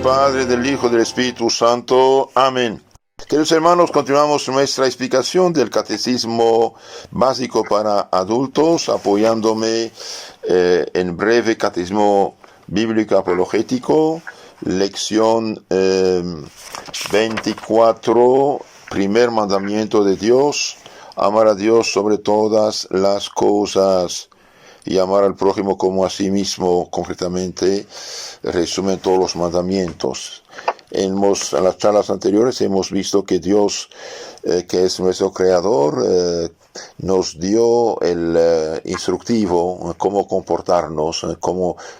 Padre, del Hijo, del Espíritu Santo. Amén. Queridos hermanos, continuamos nuestra explicación del Catecismo Básico para Adultos, apoyándome en breve Catecismo Bíblico Apologético, lección 24, primer mandamiento de Dios, amar a Dios sobre todas las cosas y amar al prójimo como a sí mismo. Concretamente resumen todos los mandamientos. En las charlas anteriores hemos visto que Dios, que es nuestro creador, nos dio el instructivo, cómo comportarnos,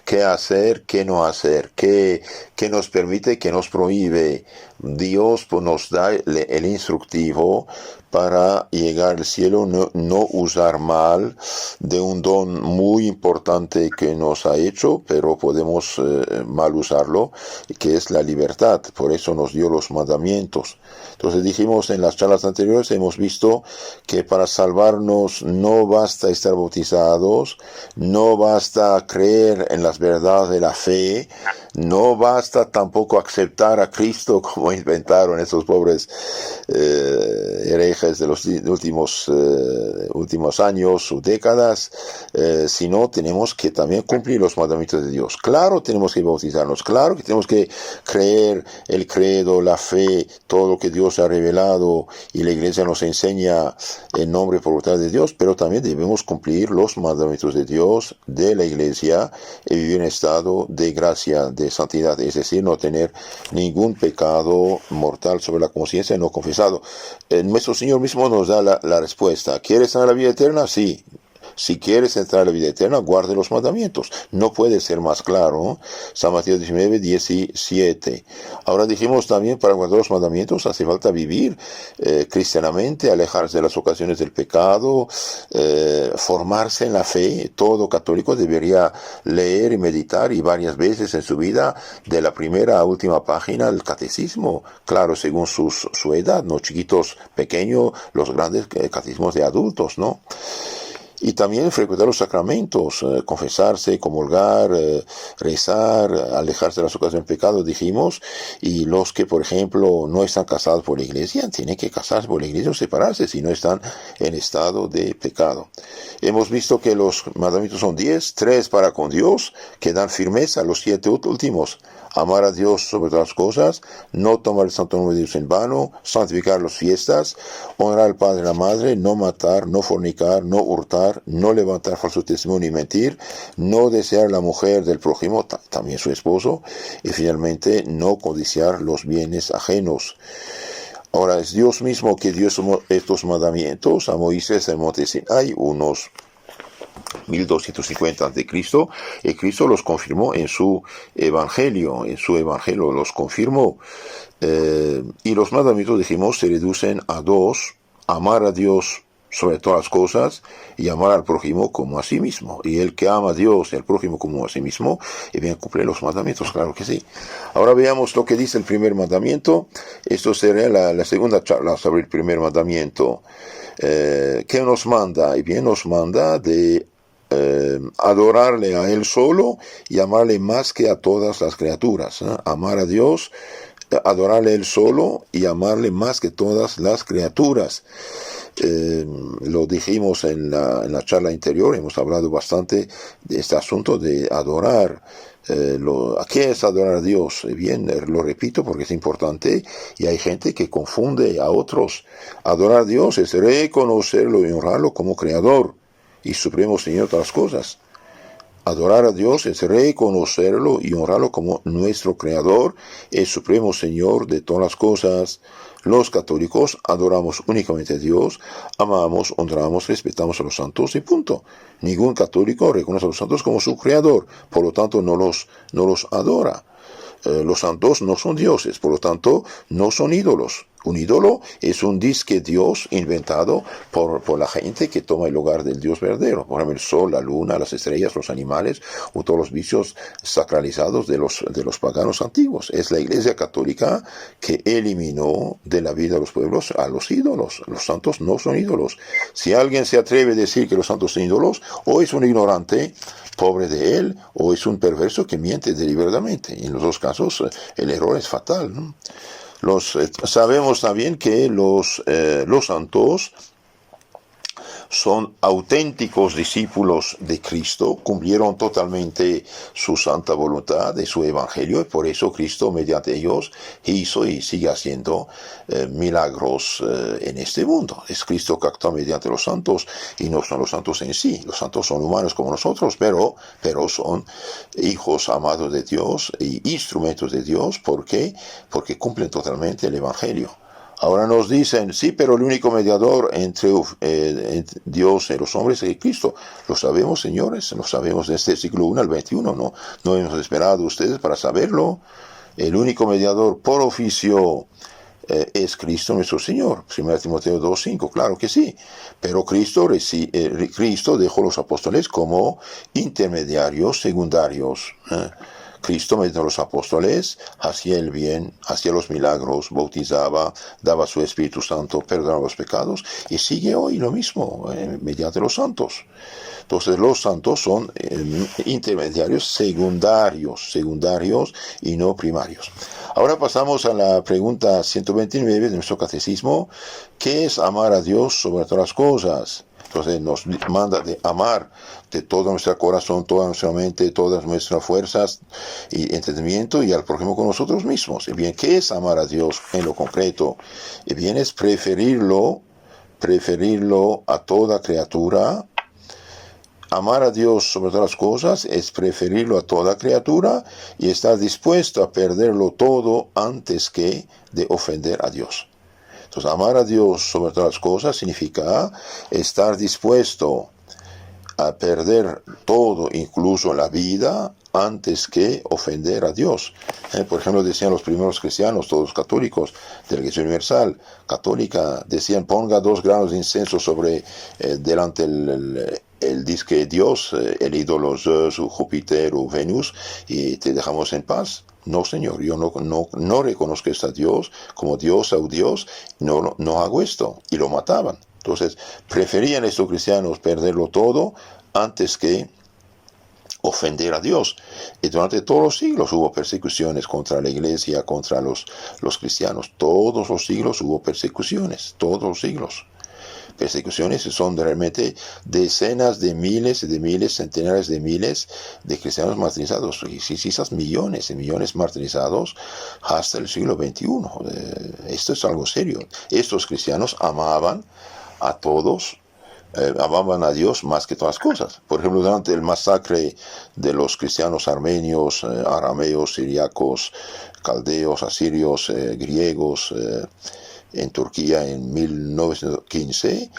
qué hacer, qué no hacer, qué nos permite, qué nos prohíbe. Dios nos da el instructivo para llegar al cielo, no usar mal de un don muy importante que nos ha hecho, pero podemos mal usarlo, que es la libertad. Por eso nos dio los mandamientos. Entonces dijimos en las charlas anteriores, hemos visto que para salvarnos no basta estar bautizados, no basta creer en las verdades de la fe, no basta tampoco aceptar a Cristo como inventaron esos pobres herejes de los últimos años o décadas, sino tenemos que también cumplir los mandamientos de Dios. Claro, tenemos que bautizarnos, claro que tenemos que creer el credo, la fe, todo lo que Dios ha revelado y la Iglesia nos enseña en nombre y por voluntad de Dios, pero también debemos cumplir los mandamientos de Dios, de la Iglesia, y vivir en estado de gracia, de santidad, es decir, no tener ningún pecado mortal sobre la conciencia no confesado. Nuestro Señor mismo nos da la respuesta. ¿Quieres entrar a la vida eterna? Sí. Si quieres entrar a la vida eterna, guarde los mandamientos. No puede ser más claro. San Mateo 19, 17. Ahora dijimos también, para guardar los mandamientos hace falta vivir cristianamente, alejarse de las ocasiones del pecado, formarse en la fe. Todo católico debería leer y meditar, y varias veces en su vida, de la primera a última página del catecismo. Claro, según su edad, ¿no? Chiquitos, pequeños, los grandes catecismos de adultos, ¿no? Y también frecuentar los sacramentos, confesarse, comulgar, rezar, alejarse de las ocasiones del pecado, dijimos. Y los que, por ejemplo, no están casados por la Iglesia, tienen que casarse por la Iglesia o separarse si no están en estado de pecado. Hemos visto que los mandamientos son 10, 3 para con Dios, que dan firmeza a los 7 últimos. Amar a Dios sobre todas las cosas, no tomar el santo nombre de Dios en vano, santificar las fiestas, honrar al padre y a la madre, no matar, no fornicar, no hurtar, no levantar falso testimonio y mentir, no desear la mujer del prójimo, también su esposo, y finalmente no codiciar los bienes ajenos. Ahora es Dios mismo que dio estos mandamientos a Moisés en Monte Sinai, unos 1250 a.C., y Cristo los confirmó en su evangelio los confirmó. Y los mandamientos, dijimos, se reducen a 2: amar a Dios sobre todas las cosas y amar al prójimo como a sí mismo. Y el que ama a Dios y al prójimo como a sí mismo, y bien cumple los mandamientos, claro que sí. Ahora veamos lo que dice el primer mandamiento. Esto sería la segunda charla sobre el primer mandamiento. ¿Qué nos manda? Y bien nos manda de adorarle a Él solo y amarle más que a todas las criaturas. Amar a Dios, adorarle a Él solo y amarle más que todas las criaturas. Lo dijimos en la charla anterior, hemos hablado bastante de este asunto de adorar. ¿Qué es adorar a Dios? Bien, lo repito porque es importante y hay gente que confunde a otros. Adorar a Dios es reconocerlo y honrarlo como Creador y Supremo Señor de todas las cosas. Adorar a Dios es reconocerlo y honrarlo como nuestro Creador, el Supremo Señor de todas las cosas. Los católicos adoramos únicamente a Dios, amamos, honramos, respetamos a los santos y punto. Ningún católico reconoce a los santos como su Creador, por lo tanto no los adora. Los santos no son dioses, por lo tanto no son ídolos. Un ídolo es un disque Dios inventado por la gente que toma el lugar del Dios verdadero. Por ejemplo, el sol, la luna, las estrellas, los animales o todos los vicios sacralizados de los paganos antiguos. Es la Iglesia Católica que eliminó de la vida de los pueblos a los ídolos. Los santos no son ídolos. Si alguien se atreve a decir que los santos son ídolos, o es un ignorante, pobre de él, o es un perverso que miente deliberadamente. En los dos casos el error es fatal, ¿no? Sabemos también que los santos son auténticos discípulos de Cristo, cumplieron totalmente su santa voluntad de su evangelio, y por eso Cristo mediante ellos hizo y sigue haciendo milagros en este mundo. Es Cristo que actúa mediante los santos y no son los santos en sí. Los santos son humanos como nosotros, pero son hijos amados de Dios y instrumentos de Dios. ¿Por qué? Porque cumplen totalmente el evangelio. Ahora nos dicen, sí, pero el único mediador entre Dios y los hombres es Cristo. Lo sabemos, señores, lo sabemos desde el siglo I al XXI, no hemos esperado ustedes para saberlo. El único mediador por oficio es Cristo nuestro Señor. 1 Timoteo 2:5, claro que sí. Pero Cristo dejó los apóstoles como intermediarios secundarios. Cristo, mediante los apóstoles, hacía el bien, hacía los milagros, bautizaba, daba su Espíritu Santo, perdonaba los pecados, y sigue hoy lo mismo, mediante los santos. Entonces los santos son intermediarios secundarios y no primarios. Ahora pasamos a la pregunta 129 de nuestro catecismo. ¿Qué es amar a Dios sobre todas las cosas? Entonces nos manda de amar de todo nuestro corazón, toda nuestra mente, todas nuestras fuerzas y entendimiento y al prójimo con nosotros mismos. Y bien, ¿qué es amar a Dios en lo concreto? Y bien, es preferirlo a toda criatura. Amar a Dios sobre todas las cosas es preferirlo a toda criatura y estar dispuesto a perderlo todo antes que de ofender a Dios. Entonces, amar a Dios sobre todas las cosas significa estar dispuesto a perder todo, incluso la vida, antes que ofender a Dios. Por ejemplo, decían los primeros cristianos, todos católicos, de la Iglesia Universal Católica, decían, ponga 2 granos de incienso sobre delante el disque Dios, el ídolo Zeus, o Júpiter o Venus, y te dejamos en paz. No, Señor, yo no reconozco a Dios como Dios o Dios, no hago esto. Y lo mataban. Entonces, preferían estos cristianos perderlo todo antes que ofender a Dios. Y durante todos los siglos hubo persecuciones contra la iglesia, contra los cristianos. Todos los siglos hubo persecuciones, todos los siglos. Persecuciones son realmente decenas de miles, centenares de miles de cristianos martirizados, y quizás millones y millones martirizados hasta el siglo XXI. Esto es algo serio. Estos cristianos amaban a todos, amaban a Dios más que todas las cosas. Por ejemplo, durante el masacre de los cristianos armenios, arameos, siriacos, caldeos, asirios, griegos, en Turquía en 1915,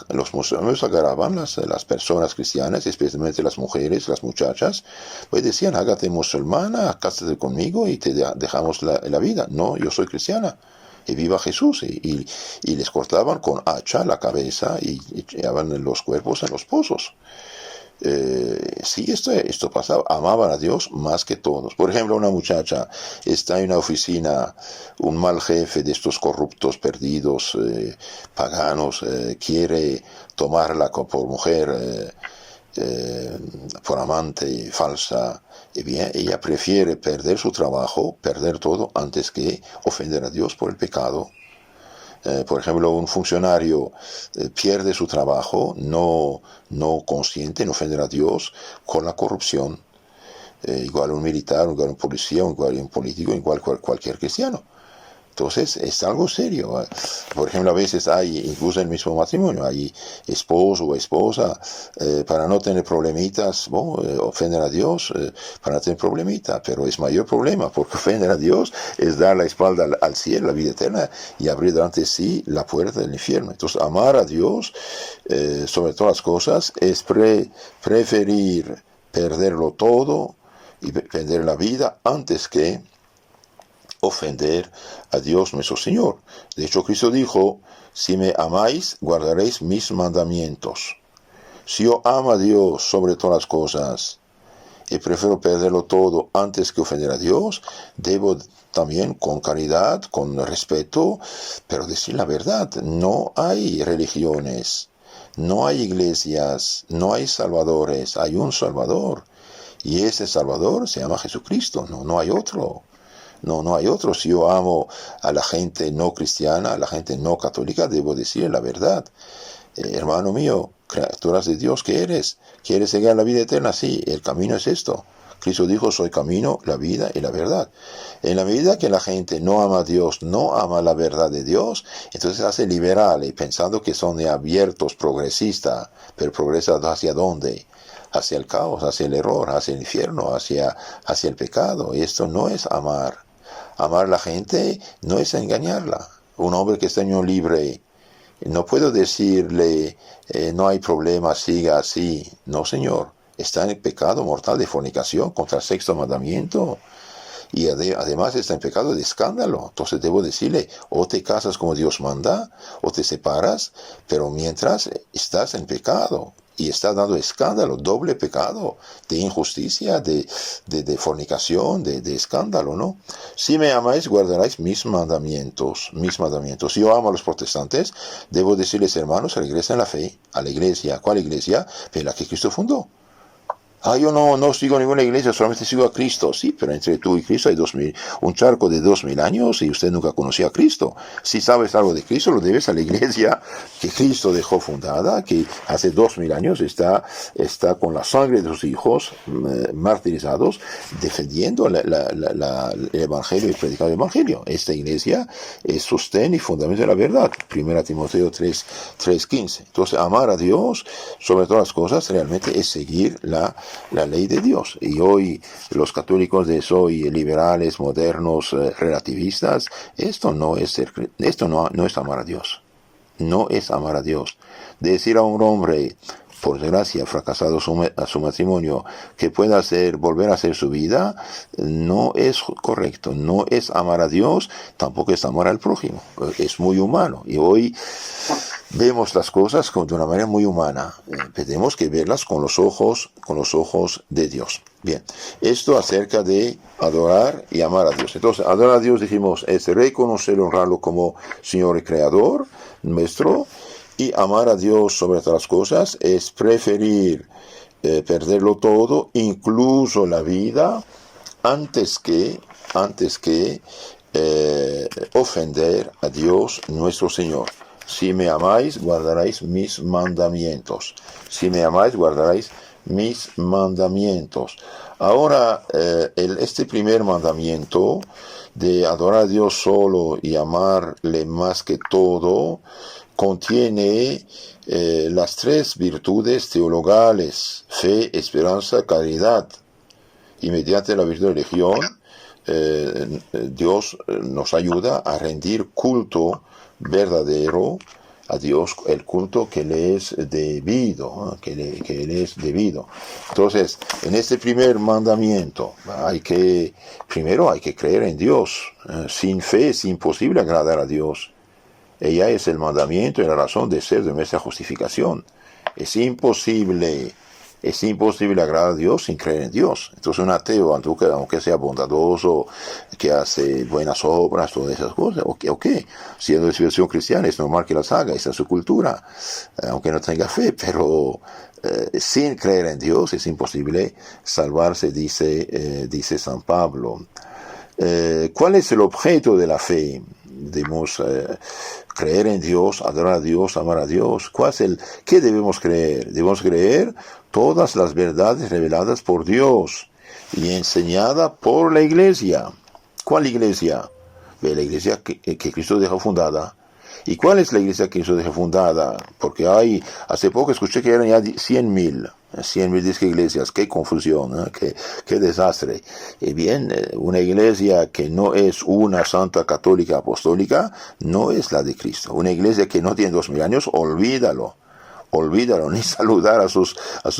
los musulmanes agarraban las personas cristianas, especialmente las mujeres, las muchachas, pues decían, hágate musulmana, cásate conmigo y te dejamos la vida. No, yo soy cristiana. Y viva Jesús, y les cortaban con hacha la cabeza y echaban los cuerpos en los pozos. Sí, esto pasaba. Amaban a Dios más que todos. Por ejemplo, una muchacha está en una oficina, un mal jefe de estos corruptos, perdidos, paganos, quiere tomarla por mujer, por amante falsa. Y bien, ella prefiere perder su trabajo, perder todo, antes que ofender a Dios por el pecado. Por ejemplo, un funcionario pierde su trabajo, no consciente en ofender a Dios con la corrupción. Igual un militar, igual un policía, igual un político, igual cualquier cristiano. Entonces es algo serio. Por ejemplo, a veces hay, incluso en el mismo matrimonio, hay esposo o esposa, para no tener problemitas, ofenden a Dios para no tener problemitas, pero es mayor problema, porque ofender a Dios es dar la espalda al cielo, la vida eterna, y abrir delante de sí la puerta del infierno. Entonces, amar a Dios sobre todas las cosas es preferir perderlo todo y perder la vida antes que ofender a Dios nuestro Señor. De hecho, Cristo dijo, si me amáis, guardaréis mis mandamientos. Si yo amo a Dios sobre todas las cosas y prefiero perderlo todo antes que ofender a Dios, debo también con caridad, con respeto, pero decir la verdad. No hay religiones, no hay iglesias, no hay salvadores, hay un Salvador. Y ese Salvador se llama Jesucristo, no hay otro. No hay otro. Si yo amo a la gente no cristiana, a la gente no católica, debo decir la verdad. Hermano mío, criaturas de Dios que eres, ¿quieres llegar a la vida eterna? Sí, el camino es esto. Cristo dijo, soy camino, la vida y la verdad. En la medida que la gente no ama a Dios, no ama la verdad de Dios, entonces se hace liberales, pensando que son abiertos, progresistas, pero progresan ¿hacia dónde? Hacia el caos, hacia el error, hacia el infierno, hacia el pecado. Y esto no es amar. Amar a la gente no es engañarla. Un hombre que está en unión libre, no puedo decirle, no hay problema, siga así. No, Señor, está en el pecado mortal de fornicación contra el sexto mandamiento. Y además está en pecado de escándalo. Entonces debo decirle, o te casas como Dios manda, o te separas, pero mientras estás en pecado. Y está dando escándalo, doble pecado, de injusticia, de fornicación, de escándalo, ¿no? Si me amáis, guardaréis mis mandamientos, mis mandamientos. Si yo amo a los protestantes, debo decirles, hermanos, regresen a la fe, a la iglesia. ¿Cuál iglesia? Pues la que Cristo fundó. Yo no sigo ninguna iglesia, solamente sigo a Cristo. Sí, pero entre tú y Cristo hay un charco de 2000 años y usted nunca conoció a Cristo. Si sabes algo de Cristo, lo debes a la iglesia que Cristo dejó fundada, que hace 2000 años está con la sangre de sus hijos martirizados, defendiendo el evangelio y predicando el evangelio. Esta iglesia es sostén y fundamento de la verdad. 1 Timoteo 3:15. Entonces, amar a Dios sobre todas las cosas realmente es seguir la ley de Dios. Y hoy los católicos de hoy, liberales, modernos, relativistas, esto no es amar a Dios. No es amar a Dios. Decir a un hombre, por desgracia, fracasado a su matrimonio, que pueda volver a hacer su vida, no es correcto. No es amar a Dios, tampoco es amar al prójimo. Es muy humano. Y hoy vemos las cosas de una manera muy humana. Tenemos que verlas con los ojos de Dios. Bien, esto acerca de adorar y amar a Dios. Entonces, adorar a Dios, dijimos, es reconocerlo, honrarlo como Señor y Creador nuestro. Y amar a Dios sobre todas las cosas es preferir perderlo todo, incluso la vida, antes que ofender a Dios nuestro Señor. Si me amáis, guardaréis mis mandamientos. Si me amáis, guardaréis mis mandamientos. Ahora, este primer mandamiento de adorar a Dios solo y amarle más que todo, contiene las tres virtudes teologales: fe, esperanza, caridad. Y mediante la virtud de religión, Dios nos ayuda a rendir culto verdadero a Dios, el culto que le es debido, que le es debido. Entonces, en este primer mandamiento, primero hay que creer en Dios. Sin fe es imposible agradar a Dios. Ella es el mandamiento y la razón de ser de nuestra justificación. Es imposible agradar a Dios sin creer en Dios. Entonces un ateo, aunque sea bondadoso, que hace buenas obras, todas esas cosas, ok. Siendo de civilización cristiana, es normal que las haga, esa es su cultura, aunque no tenga fe, pero sin creer en Dios es imposible salvarse, dice San Pablo. ¿Cuál es el objeto de la fe? Debemos creer en Dios, adorar a Dios, amar a Dios. ¿Qué debemos creer? Debemos creer todas las verdades reveladas por Dios y enseñada por la iglesia. ¿Cuál iglesia? La iglesia que Cristo dejó fundada. ¿Y cuál es la iglesia que Cristo dejó fundada? Porque hace poco escuché que eran ya 100,000 iglesias. Qué confusión, qué desastre. Y bien, una iglesia que no es una santa católica apostólica no es la de Cristo. Una iglesia que no tiene 2000 años, olvídalo, ni saludar a sus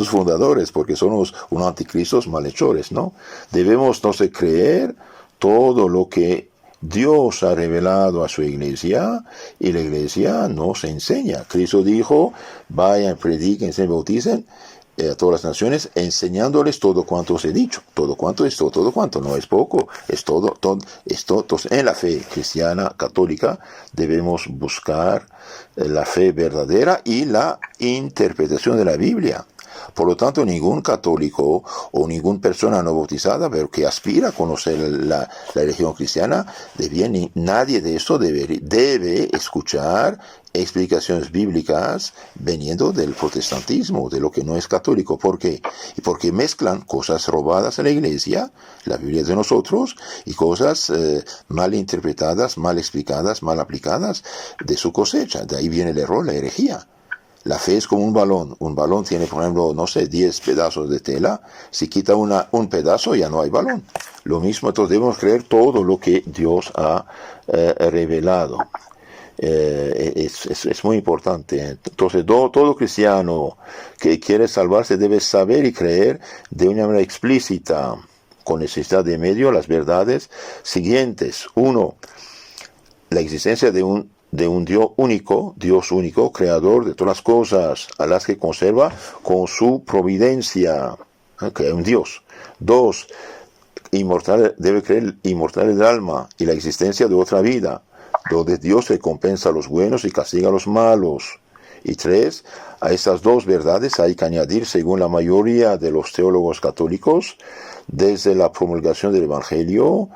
fundadores, porque son unos anticristos malhechores, ¿no? Debemos entonces creer todo lo que Dios ha revelado a su iglesia y la iglesia nos enseña. Cristo dijo, vayan, prediquen, se bauticen a todas las naciones, enseñándoles todo cuanto os he dicho. Todo cuanto es todo cuanto, no es poco, es todo, es todo. Entonces, en la fe cristiana católica debemos buscar la fe verdadera y la interpretación de la Biblia. Por lo tanto, ningún católico o ninguna persona no bautizada, pero que aspira a conocer la religión cristiana, nadie de eso debe escuchar explicaciones bíblicas veniendo del protestantismo, de lo que no es católico. ¿Por qué? Y porque mezclan cosas robadas en la iglesia, la Biblia de nosotros, y cosas mal interpretadas, mal explicadas, mal aplicadas de su cosecha. De ahí viene el error, la herejía. La fe es como un balón. Un balón tiene, por ejemplo, 10 pedazos de tela. Si quita un pedazo, ya no hay balón. Lo mismo, entonces debemos creer todo lo que Dios ha revelado. Es muy importante. Entonces, todo cristiano que quiere salvarse debe saber y creer de una manera explícita, con necesidad de medio, las verdades siguientes. 1. La existencia de un Dios único, creador de todas las cosas, a las que conserva con su providencia, que es un Dios. 2. Debe creer inmortal del alma y la existencia de otra vida, donde Dios recompensa a los buenos y castiga a los malos. Y 3. A estas dos verdades hay que añadir, según la mayoría de los teólogos católicos, desde la promulgación del Evangelio,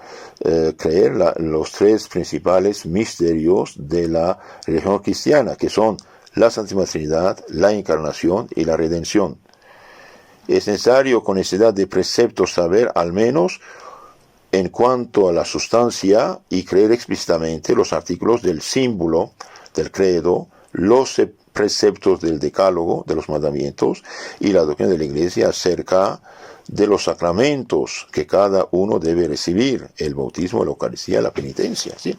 creer los 3 principales misterios de la religión cristiana, que son la Santísima Trinidad, la Encarnación y la Redención. Es necesario, con necesidad de preceptos, saber al menos en cuanto a la sustancia y creer explícitamente los artículos del símbolo del credo, los preceptos del decálogo, de los mandamientos, y la doctrina de la Iglesia acerca de los sacramentos que cada uno debe recibir, el bautismo, la Eucaristía, la penitencia, ¿sí?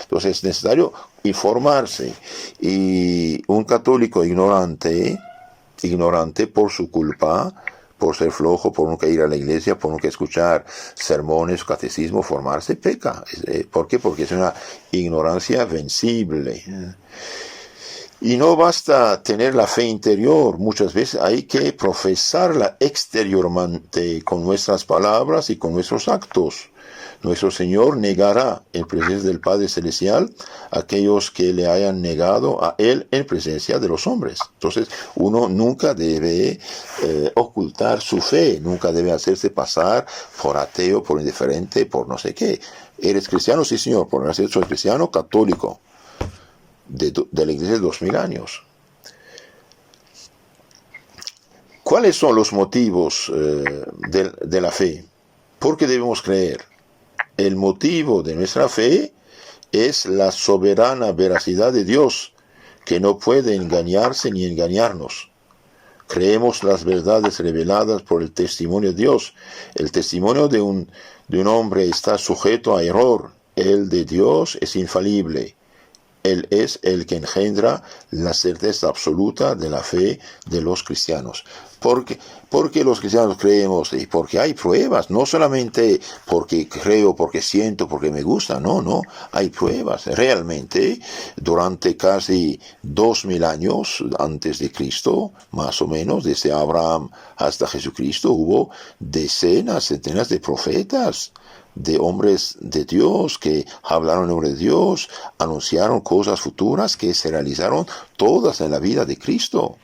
Entonces es necesario informarse, y un católico ignorante por su culpa, por ser flojo, por nunca ir a la iglesia, por nunca escuchar sermones, catecismo, formarse, peca. ¿Por qué? Porque es una ignorancia vencible. Y no basta tener la fe interior, muchas veces hay que profesarla exteriormente con nuestras palabras y con nuestros actos. Nuestro Señor negará en presencia del Padre Celestial a aquellos que le hayan negado a Él en presencia de los hombres. Entonces, uno nunca debe ocultar su fe, nunca debe hacerse pasar por ateo, por indiferente, por no sé qué. ¿Eres cristiano? Sí, Señor, por nacer soy cristiano católico. De la iglesia de 2000 años. ¿Cuáles son los motivos de la fe? ¿Por qué debemos creer? El motivo de nuestra fe es la soberana veracidad de Dios, que no puede engañarse ni engañarnos. Creemos las verdades reveladas por el testimonio de Dios. El testimonio de un hombre está sujeto a error. El de Dios es infalible. Él es el que engendra la certeza absoluta de la fe de los cristianos. Porque los cristianos creemos y porque hay pruebas, no solamente porque creo, porque siento, porque me gusta, no, hay pruebas. Realmente, durante casi 2000 años antes de Cristo, más o menos, desde Abraham hasta Jesucristo, hubo decenas, centenas de profetas, de hombres de Dios que hablaron en nombre de Dios, anunciaron cosas futuras que se realizaron todas en la vida de Cristo.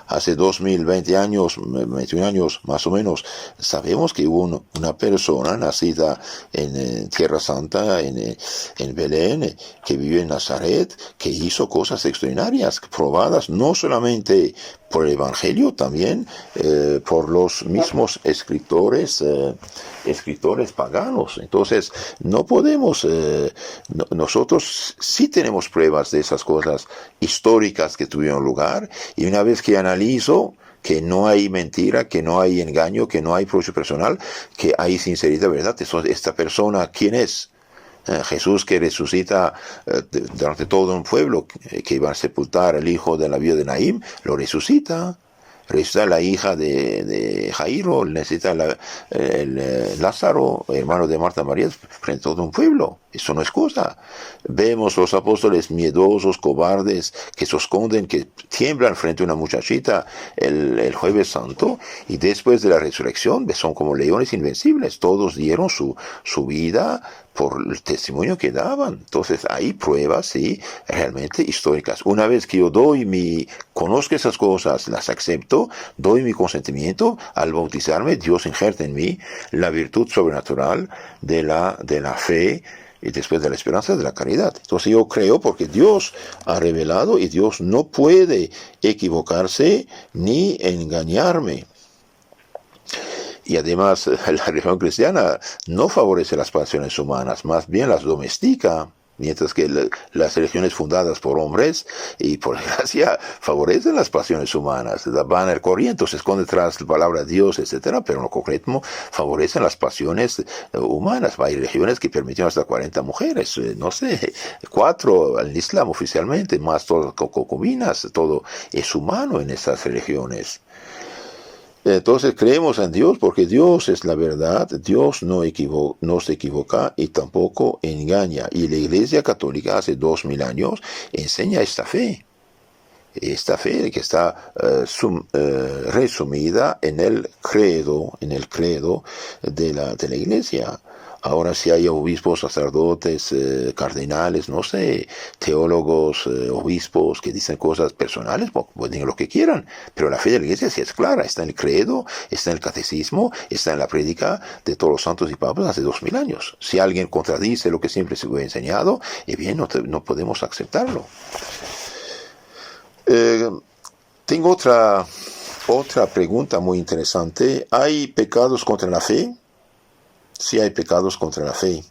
Hace 2020 años, 21 años más o menos, sabemos que hubo una persona nacida en Tierra Santa, en Belén, que vivió en Nazaret, que hizo cosas extraordinarias, probadas no solamente por el Evangelio, también por los mismos escritores paganos. Entonces, no podemos, nosotros sí tenemos pruebas de esas cosas históricas que tuvieron lugar, y una vez que analizo que no hay mentira, que no hay engaño, que no hay provecho personal, que hay sinceridad, ¿verdad? Esta persona, ¿quién es? Jesús, que resucita durante todo un pueblo, que iba a sepultar al hijo de la viuda de Naim, lo resucita. Resucita la hija de Jairo, necesita el Lázaro, hermano de Marta María, frente a todo un pueblo. Eso no es cosa. Vemos los apóstoles miedosos, cobardes, que se esconden, que tiemblan frente a una muchachita el jueves santo, y después de la resurrección son como leones invencibles. Todos dieron su vida por el testimonio que daban. Entonces hay pruebas, sí, realmente históricas. Una vez que yo conozco esas cosas, las acepto, doy mi consentimiento, al bautizarme, Dios injerta en mí la virtud sobrenatural de la fe, y después de la esperanza, de la caridad. Entonces yo creo porque Dios ha revelado, y Dios no puede equivocarse ni engañarme. Y además la religión cristiana no favorece las pasiones humanas, más bien las domestica, mientras que las religiones fundadas por hombres y por gracia favorecen las pasiones humanas, van al corriente, se esconde tras la palabra de Dios, etcétera, pero en lo concreto favorecen las pasiones humanas. Hay religiones que permiten hasta 40 mujeres, no sé, 4 al Islam oficialmente, más todas concubinas, todo es humano en esas religiones. Entonces creemos en Dios porque Dios es la verdad, Dios no se equivoca y tampoco engaña. Y la Iglesia Católica hace 2000 años enseña esta fe que está resumida en el credo de la Iglesia. Ahora si hay obispos, sacerdotes, cardenales, no sé, teólogos, obispos que dicen cosas personales, pues digan lo que quieran, pero la fe de la Iglesia sí es clara, está en el credo, está en el catecismo, está en la prédica de todos los santos y papas hace 2000 años. Si alguien contradice lo que siempre se fue enseñado, bien, no podemos aceptarlo. Tengo otra pregunta muy interesante. ¿Hay pecados contra la fe? Sí, hay pecados contra la fe.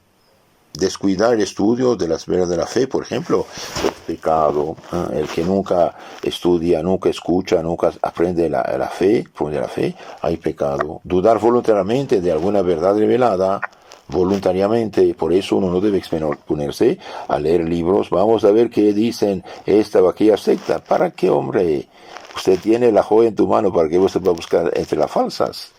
Descuidar el estudio de las verdades de la fe, por ejemplo, es pecado. El que nunca estudia, nunca escucha, nunca aprende la fe, hay pecado. Dudar voluntariamente de alguna verdad revelada, voluntariamente, por eso uno no debe ponerse a leer libros. Vamos a ver qué dicen esta o aquella secta. ¿Para qué, hombre? Usted tiene la joya en tu mano para que usted va a buscar entre las falsas.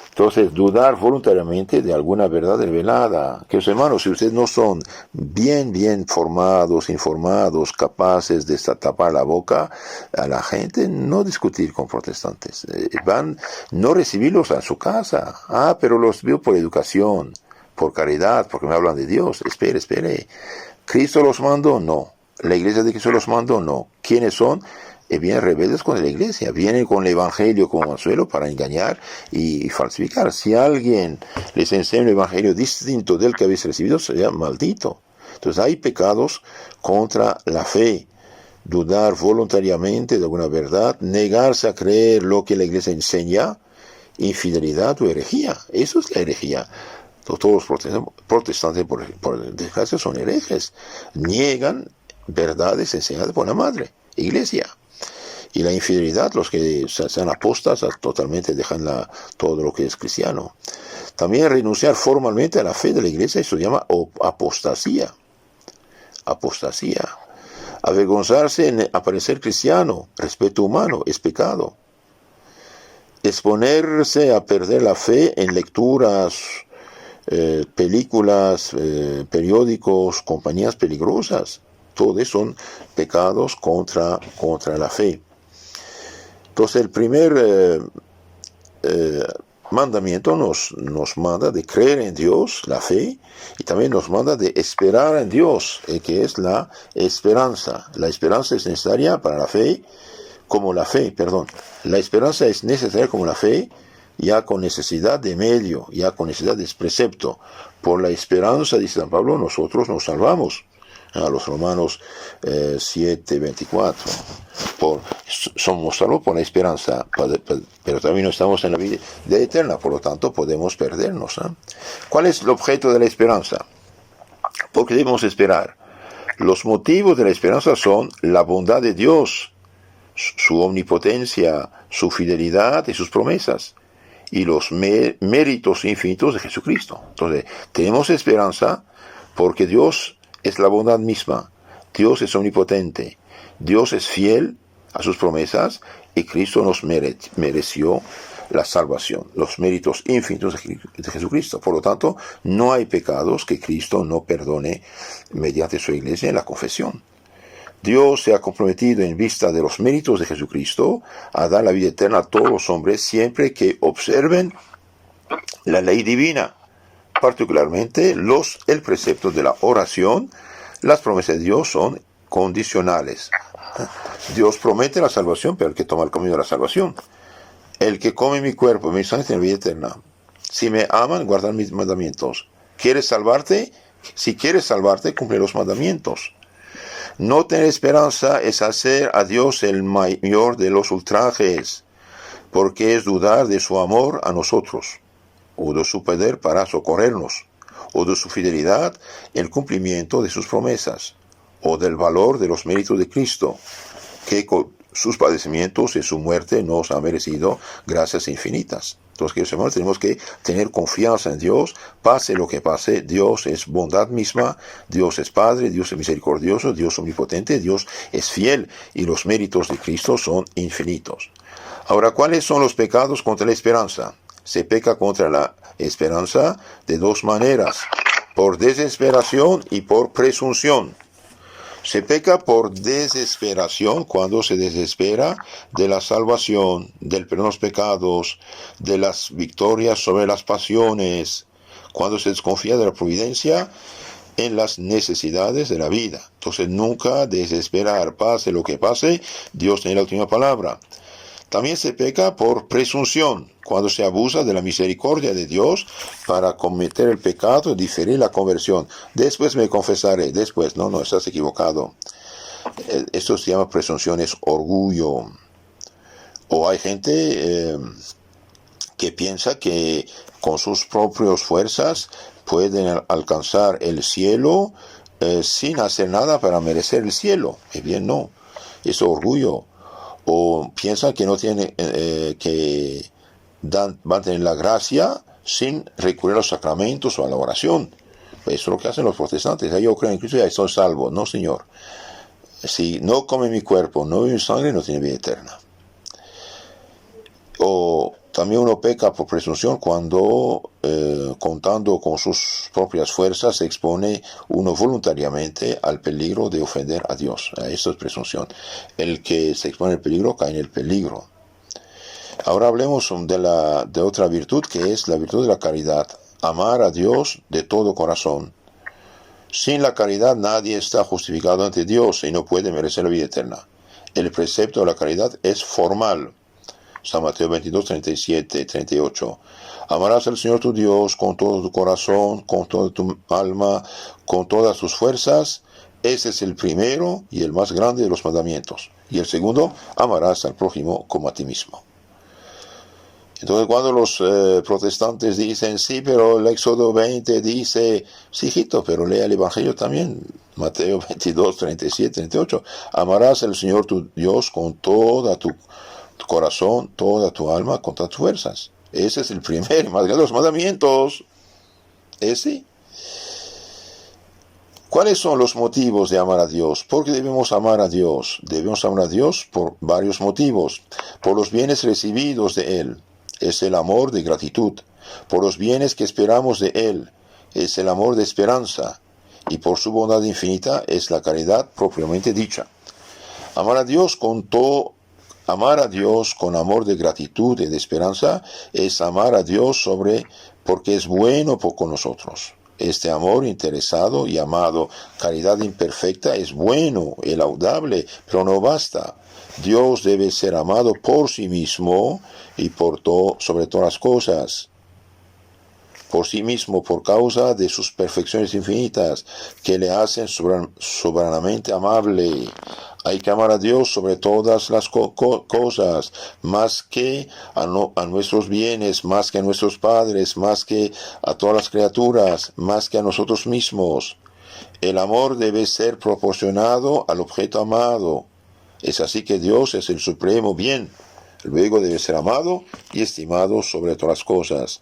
Entonces, dudar voluntariamente de alguna verdad revelada. Que, hermanos, si ustedes no son bien formados, informados, capaces de tapar la boca a la gente, no discutir con protestantes. No recibirlos a su casa. Pero los veo por educación, por caridad, porque me hablan de Dios. Espere. ¿Cristo los mandó? No. ¿La iglesia de Cristo los mandó? No. ¿Quiénes son? Vienen rebeldes con la iglesia, vienen con el evangelio como anzuelo para engañar y falsificar. Si alguien les enseña un evangelio distinto del que habéis recibido, sería maldito. Entonces hay pecados contra la fe. Dudar voluntariamente de alguna verdad, negarse a creer lo que la iglesia enseña, infidelidad o herejía. Eso es la herejía. Todos los protestantes, por desgracia, son herejes. Niegan verdades enseñadas por la madre iglesia. Y la infidelidad, los que sean apóstatas, totalmente dejan todo lo que es cristiano. También renunciar formalmente a la fe de la iglesia, eso se llama apostasía. Avergonzarse en aparecer cristiano, respeto humano, es pecado. Exponerse a perder la fe en lecturas, películas, periódicos, compañías peligrosas. Todos son pecados contra la fe. Entonces el primer mandamiento nos manda de creer en Dios, la fe, y también nos manda de esperar en Dios, que es la esperanza. La esperanza es necesaria para la fe, La esperanza es necesaria como la fe, ya con necesidad de medio, ya con necesidad de precepto. Por la esperanza, dice San Pablo, nosotros nos salvamos. A los Romanos 7:24. Somos salvos por la esperanza, pero también no estamos en la vida eterna, por lo tanto podemos perdernos. ¿Cuál es el objeto de la esperanza? ¿Por qué debemos esperar? Los motivos de la esperanza son la bondad de Dios, su omnipotencia, su fidelidad y sus promesas, y los méritos infinitos de Jesucristo. Entonces, tenemos esperanza porque Dios es la bondad misma. Dios es omnipotente. Dios es fiel a sus promesas y Cristo nos mereció la salvación, los méritos infinitos de Jesucristo. Por lo tanto, no hay pecados que Cristo no perdone mediante su iglesia en la confesión. Dios se ha comprometido en vista de los méritos de Jesucristo a dar la vida eterna a todos los hombres siempre que observen la ley divina, particularmente el precepto de la oración. Las promesas de Dios son condicionales. Dios promete la salvación, pero el que toma el camino de la salvación. El que come mi cuerpo y mi sangre tiene vida eterna. Si me aman, guardan mis mandamientos. ¿Quieres salvarte? Si quieres salvarte, cumple los mandamientos. No tener esperanza es hacer a Dios el mayor de los ultrajes, porque es dudar de su amor a nosotros, o de su poder para socorrernos, o de su fidelidad en el cumplimiento de sus promesas, o del valor de los méritos de Cristo, que con sus padecimientos y su muerte nos ha merecido gracias infinitas. Entonces, queridos hermanos, tenemos que tener confianza en Dios, pase lo que pase. Dios es bondad misma, Dios es Padre, Dios es misericordioso, Dios es omnipotente, Dios es fiel, y los méritos de Cristo son infinitos. Ahora, ¿cuáles son los pecados contra la esperanza? Se peca contra la esperanza de dos maneras: por desesperación y por presunción. Se peca por desesperación cuando se desespera de la salvación, del perdón de los pecados, de las victorias sobre las pasiones, cuando se desconfía de la providencia en las necesidades de la vida. Entonces, nunca desesperar, pase lo que pase, Dios tiene la última palabra. También se peca por presunción, cuando se abusa de la misericordia de Dios para cometer el pecado y diferir la conversión. Después me confesaré, después. No, estás equivocado. Esto se llama presunción, es orgullo. O hay gente que piensa que con sus propias fuerzas pueden alcanzar el cielo sin hacer nada para merecer el cielo. Bien, no. Es orgullo. O piensan que no tienen van a tener la gracia sin recurrir a los sacramentos o a la oración. Eso es lo que hacen los protestantes. Yo creo en Cristo y ya estoy salvo. No, Señor. Si no come mi cuerpo, no bebe mi sangre, no tiene vida eterna. O también uno peca por presunción cuando, contando con sus propias fuerzas, se expone uno voluntariamente al peligro de ofender a Dios. Esto es presunción. El que se expone al peligro cae en el peligro. Ahora hablemos de otra virtud, que es la virtud de la caridad. Amar a Dios de todo corazón. Sin la caridad nadie está justificado ante Dios y no puede merecer la vida eterna. El precepto de la caridad es formal. San Mateo 22, 37, 38. Amarás al Señor tu Dios con todo tu corazón, con toda tu alma, con todas tus fuerzas. Ese es el primero y el más grande de los mandamientos. Y el segundo, amarás al prójimo como a ti mismo. Entonces, cuando los protestantes dicen, sí, pero el Éxodo 20 dice, sí, hijito, pero lea el Evangelio también. Mateo 22, 37, 38. Amarás al Señor tu Dios con toda tu corazón, toda tu alma, con todas tus fuerzas. Ese es el primer y más grande de los mandamientos. Ese. ¿Cuáles son los motivos de amar a Dios? ¿Por qué debemos amar a Dios? Debemos amar a Dios por varios motivos. Por los bienes recibidos de Él. Es el amor de gratitud. Por los bienes que esperamos de Él. Es el amor de esperanza. Y por su bondad infinita es la caridad propiamente dicha. Amar a Dios con amor de gratitud y de esperanza es amar a Dios porque es bueno con nosotros. Este amor interesado y amado, caridad imperfecta, es bueno y laudable, pero no basta. Dios debe ser amado por sí mismo y sobre todas las cosas. Por sí mismo, por causa de sus perfecciones infinitas, que le hacen soberanamente amable. Hay que amar a Dios sobre todas las cosas, más que a nuestros bienes, más que a nuestros padres, más que a todas las criaturas, más que a nosotros mismos. El amor debe ser proporcionado al objeto amado. Es así que Dios es el supremo bien. Luego debe ser amado y estimado sobre todas las cosas.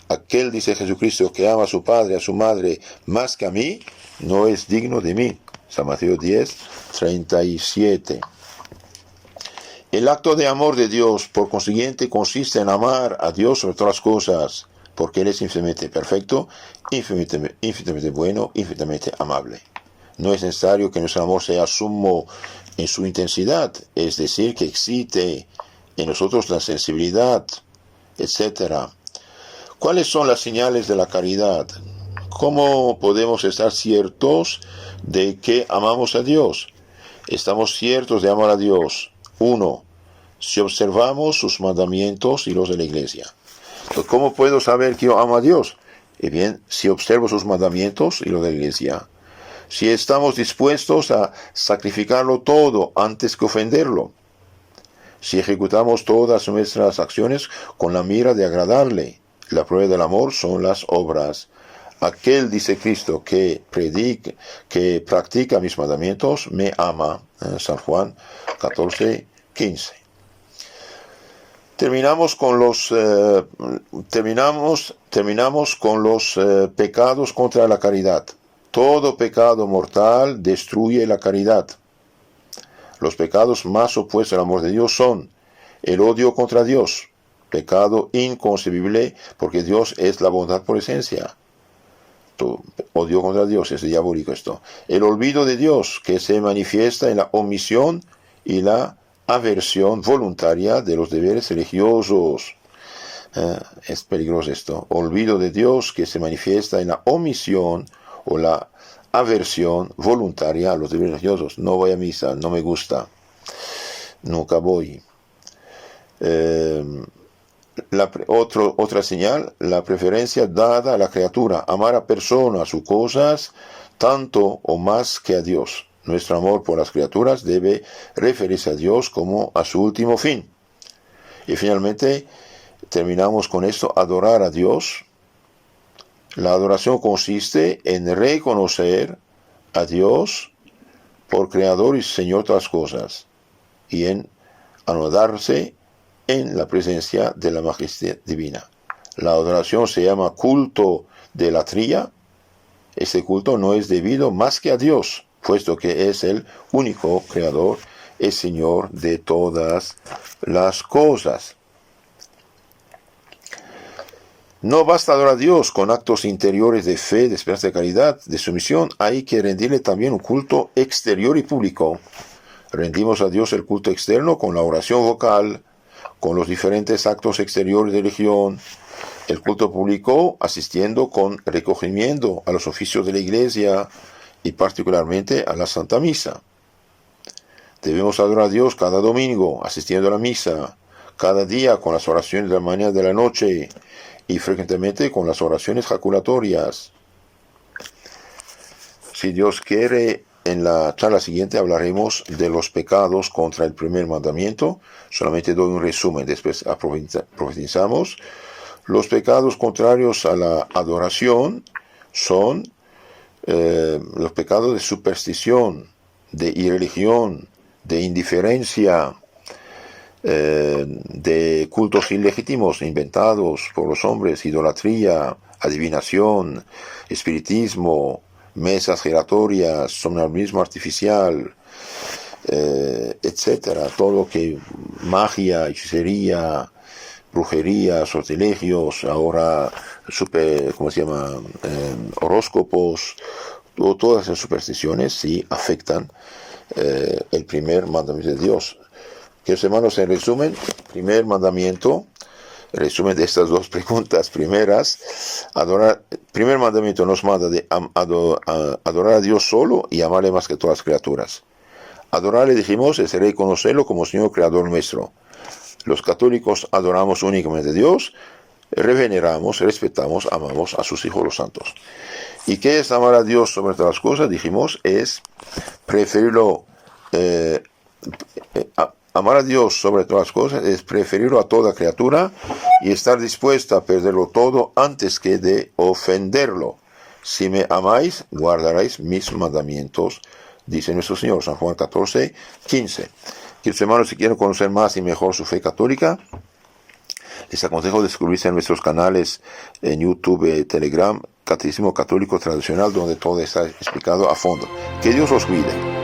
Aquel, dice Jesucristo, que ama a su padre, a su madre, más que a mí, no es digno de mí. San Mateo 10, 37. El acto de amor de Dios, por consiguiente, consiste en amar a Dios sobre todas las cosas, porque Él es infinitamente perfecto, infinitamente bueno, infinitamente amable. No es necesario que nuestro amor sea sumo en su intensidad, es decir, que excite en nosotros la sensibilidad, etc. ¿Cuáles son las señales de la caridad? ¿Cómo podemos estar ciertos de que amamos a Dios? Estamos ciertos de amar a Dios. 1. Si observamos sus mandamientos y los de la iglesia. Entonces, ¿cómo puedo saber que yo amo a Dios? Bien, si observo sus mandamientos y los de la iglesia. Si estamos dispuestos a sacrificarlo todo antes que ofenderlo. Si ejecutamos todas nuestras acciones con la mira de agradarle. La prueba del amor son las obras. Aquel, dice Cristo, que practica mis mandamientos, me ama. San Juan 14, 15. Terminamos con los pecados contra la caridad. Todo pecado mortal destruye la caridad. Los pecados más opuestos al amor de Dios son el odio contra Dios, pecado inconcebible porque Dios es la bondad por esencia. Odio contra Dios, es diabólico esto. El olvido de Dios, que se manifiesta en la omisión y la aversión voluntaria de los deberes religiosos. Es peligroso esto. Olvido de Dios que se manifiesta en la omisión o la aversión voluntaria a los deberes religiosos. No voy a misa, no me gusta, nunca voy. Otra señal, la preferencia dada a la criatura, amar a personas o cosas tanto o más que a Dios. Nuestro amor por las criaturas debe referirse a Dios como a su último fin. Y finalmente, terminamos con esto, adorar a Dios. La adoración consiste en reconocer a Dios por Creador y Señor de todas las cosas, y en anodarse en la presencia de la majestad divina. La adoración se llama culto de latría. Este culto no es debido más que a Dios, puesto que es el único Creador, el Señor de todas las cosas. No basta adorar a Dios con actos interiores de fe, de esperanza, de caridad, de sumisión. Hay que rendirle también un culto exterior y público. Rendimos a Dios el culto externo con la oración vocal, con los diferentes actos exteriores de religión. El culto público asistiendo con recogimiento a los oficios de la iglesia y particularmente a la Santa Misa. Debemos adorar a Dios cada domingo, asistiendo a la misa, cada día con las oraciones de la mañana y de la noche, y frecuentemente con las oraciones jaculatorias. Si Dios quiere, en la charla siguiente hablaremos de los pecados contra el primer mandamiento. Solamente doy un resumen, después profetizamos. Los pecados contrarios a la adoración son los pecados de superstición, de irreligión, de indiferencia, de cultos ilegítimos inventados por los hombres, idolatría, adivinación, espiritismo, mesas giratorias, somnambulismo artificial, etcétera. Todo lo que magia, hechicería, brujería, sortilegios, ahora horóscopos, todas esas supersticiones sí afectan el primer mandamiento de Dios. Queridos hermanos, en resumen, primer mandamiento, resumen de estas dos preguntas primeras, primer mandamiento nos manda de adorar a Dios solo y amarle más que todas las criaturas. Adorarle, dijimos, es reconocerlo como Señor Creador nuestro. Los católicos adoramos únicamente a Dios, reveneramos, respetamos, amamos a sus hijos los santos. ¿Y qué es amar a Dios sobre todas las cosas? Dijimos, es preferirlo, amar a Dios sobre todas las cosas, es preferirlo a toda criatura y estar dispuesto a perderlo todo antes que de ofenderlo. Si me amáis, guardaréis mis mandamientos, dice nuestro Señor, San Juan 14, 15. Queridos hermanos, si quieren conocer más y mejor su fe católica, les aconsejo descubrirse en nuestros canales en YouTube, Telegram, Catecismo Católico Tradicional, donde todo está explicado a fondo. Que Dios los cuide.